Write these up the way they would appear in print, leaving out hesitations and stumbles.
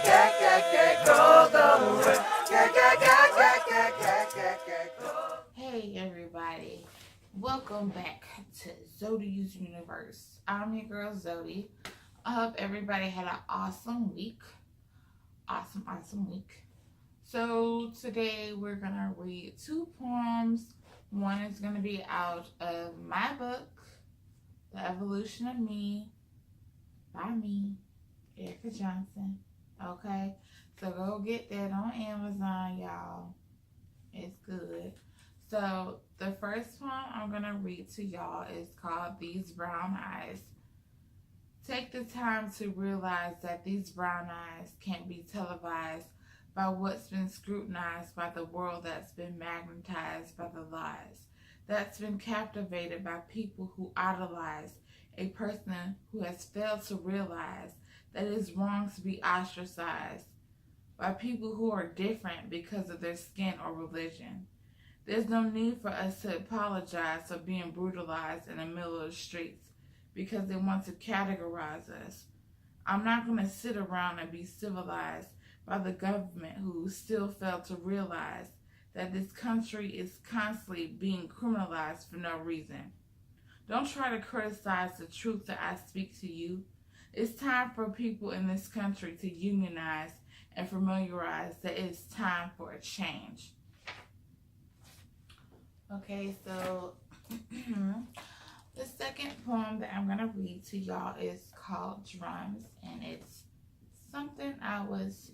Hey everybody, welcome back to Zodi's Universe. I'm your girl Zodi. I hope everybody had an awesome week. Awesome week. So today we're gonna read two poems. One is gonna be out of my book, The Evolution of Me, by me, Erica Johnson. Okay, so go get that on Amazon, y'all. It's good. So the first poem I'm going to read to y'all is called These Brown Eyes. Take the time to realize that these brown eyes can't be televised by what's been scrutinized by the world, that's been magnetized by the lies, that's been captivated by people who idolize a person who has failed to realize that it is wrong to be ostracized by people who are different because of their skin or religion. There's no need for us to apologize for being brutalized in the middle of the streets because they want to categorize us. I'm not going to sit around and be civilized by the government who still fail to realize that this country is constantly being criminalized for no reason. Don't try to criticize the truth that I speak to you. It's time for people in this country to unionize and familiarize that it's time for a change. Okay, so the second poem that I'm going to read to y'all is called Drums, and it's something I was,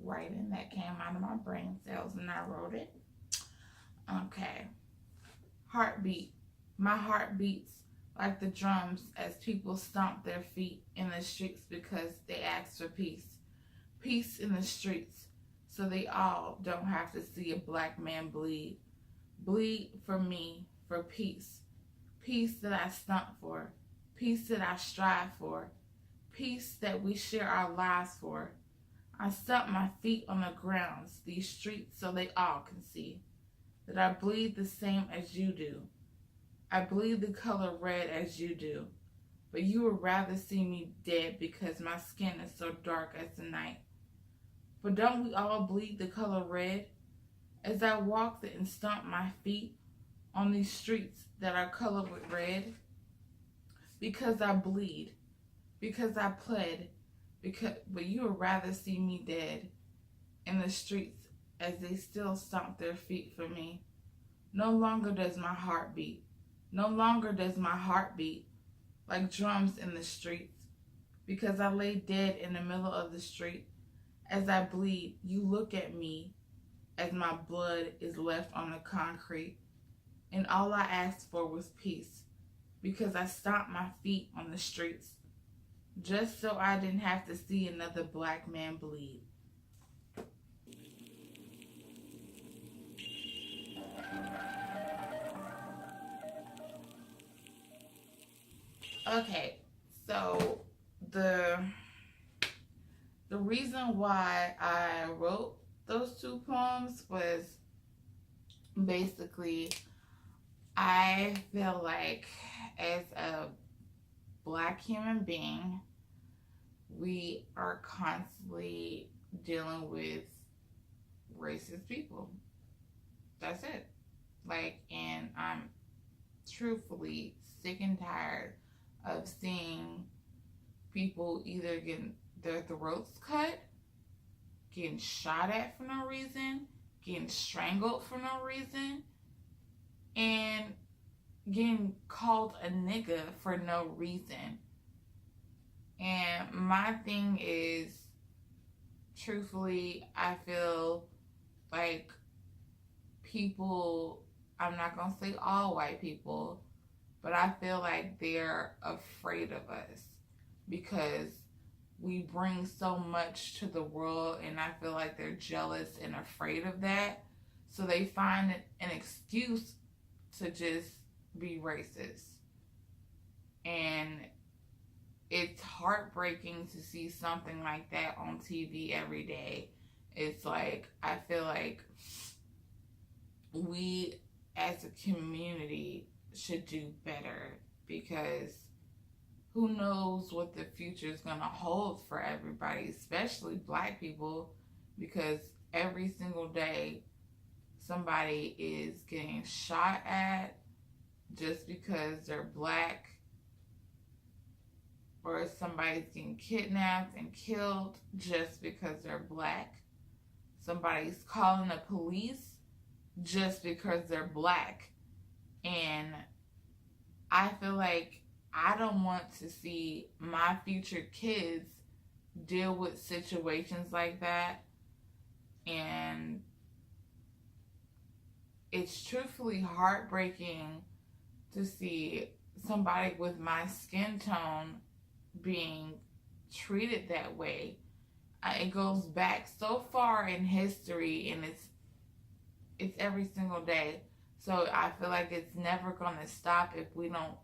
writing that came out of my brain cells and I wrote it. Okay. Heartbeat. My heart beats like the drums as people stomp their feet in the streets because they ask for peace. Peace in the streets so they all don't have to see a black man bleed. Bleed for me, for peace. Peace that I stunt for. Peace that I strive for. Peace that we share our lives for. I stomp my feet on the grounds, these streets, so they all can see that I bleed the same as you do. I bleed the color red as you do. But you would rather see me dead because my skin is so dark as the night. But don't we all bleed the color red? As I walk and stomp my feet on these streets that are colored with red, because I bleed, because I pled, but you would rather see me dead in the streets as they still stomp their feet for me. No longer does my heart beat. No longer does my heart beat like drums in the streets, because I lay dead in the middle of the street. As I bleed, you look at me as my blood is left on the concrete. And all I asked for was peace, because I stomped my feet on the streets, just so I didn't have to see another black man bleed. Okay, so the reason why I wrote those two poems was basically I feel like as a black human being, we are constantly dealing with racist people. That's it. And I'm truthfully sick and tired of seeing people either getting their throats cut, getting shot at for no reason, getting strangled for no reason, and getting called a nigga for no reason. And my thing is, truthfully, I feel like people, I'm not going to say all white people, but I feel like they're afraid of us because we bring so much to the world, and I feel like they're jealous and afraid of that. So they find an excuse to just be racist. And it's heartbreaking to see something like that on TV every day. It's like, I feel like we as a community should do better, because who knows what the future is going to hold for everybody, especially black people, because every single day somebody is getting shot at just because they're black, or somebody's getting kidnapped and killed just because they're black. Somebody's calling the police just because they're black. And I feel like I don't want to see my future kids deal with situations like that. And it's truthfully heartbreaking to see somebody with my skin tone being treated that way. It goes back so far in history, and it's every single day. So I feel like it's never going to stop if we don't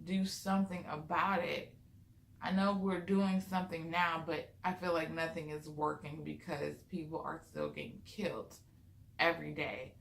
do something about it. I know we're doing something now, but I feel like nothing is working because people are still getting killed every day.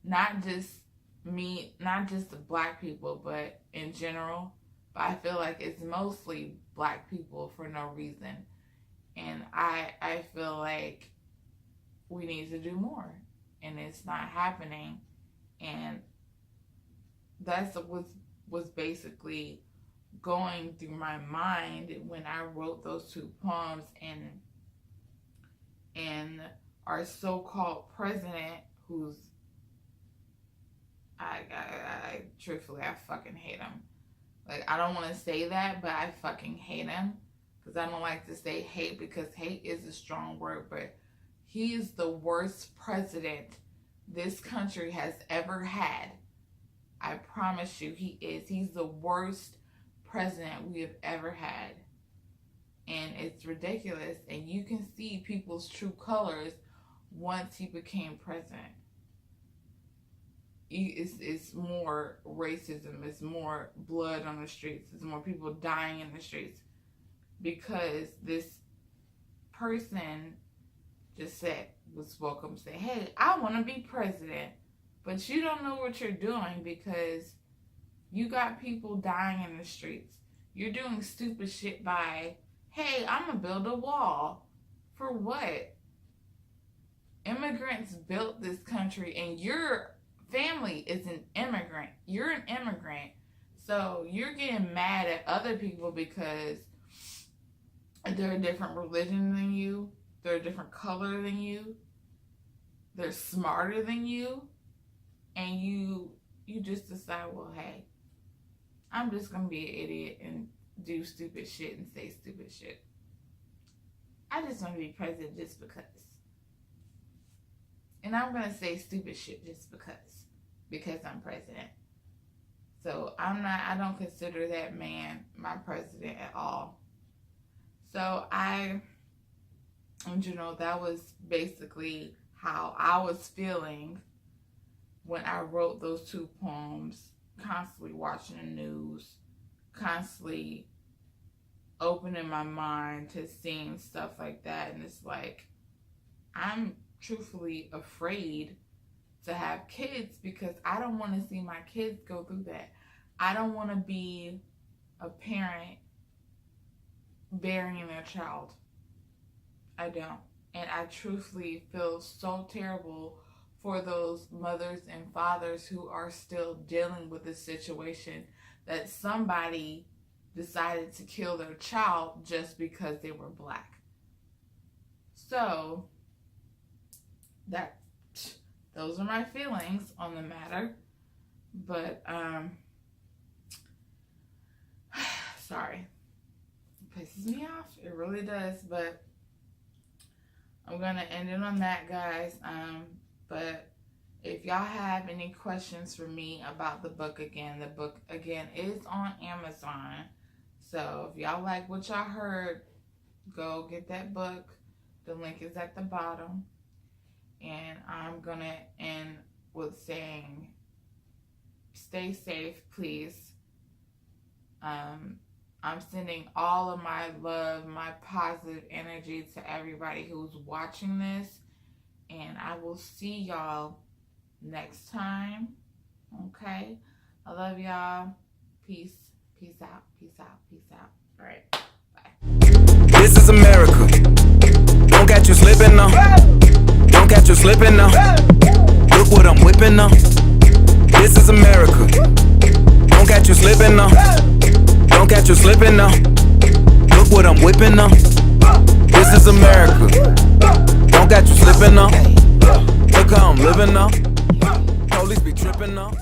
Not just the black people, but in general. But I feel like it's mostly black people for no reason. And I feel like we need to do more. And it's not happening. And that's what was basically going through my mind when I wrote those two poems. And our so-called president, who's I truthfully, I fucking hate him. Like, I don't want to say that, but I fucking hate him. Because I don't like to say hate, because hate is a strong word. But he is the worst president this country has ever had. I promise you, he is. He's the worst president we have ever had. And it's ridiculous. And you can see people's true colors once he became president. It's more racism, it's more blood on the streets, it's more people dying in the streets, because this person just spoke up and said, hey, I want to be president, but you don't know what you're doing, because you got people dying in the streets. You're doing stupid shit by, hey, I'm gonna build a wall. For what? Immigrants built this country, and your family is an immigrant. You're an immigrant. So you're getting mad at other people because they're a different religion than you. They're a different color than you. They're smarter than you. And you just decide, well, hey, I'm just going to be an idiot and do stupid shit and say stupid shit. I just want to be president just because. And I'm going to say stupid shit just because I'm president. So I don't consider that man my president at all. So in general, that was basically how I was feeling when I wrote those two poems, constantly watching the news, constantly opening my mind to seeing stuff like that. And it's like, I'm truthfully afraid to have kids because I don't want to see my kids go through that. I don't want to be a parent burying their child. I don't. And I truthfully feel so terrible for those mothers and fathers who are still dealing with this situation, that somebody decided to kill their child just because they were black. So those are my feelings on the matter. But sorry, it pisses me off. It really does. But I'm gonna end it on that, guys. But if y'all have any questions for me about the book again is on Amazon. So if y'all like what y'all heard, go get that book. The link is at the bottom. And I'm gonna end with saying, stay safe, please. I'm sending all of my love, my positive energy to everybody who's watching this. And I will see y'all next time. Okay? I love y'all. Peace. Peace out. Peace out. Peace out. All right. Bye. This is America. Don't catch you slipping now. Don't catch you slipping now. Look what I'm whipping now. This is America. Don't catch you slipping now. Don't catch you slipping now. Look what I'm whipping now. This is America. Don't catch you slipping now. Look how I'm living now. Police be tripping now.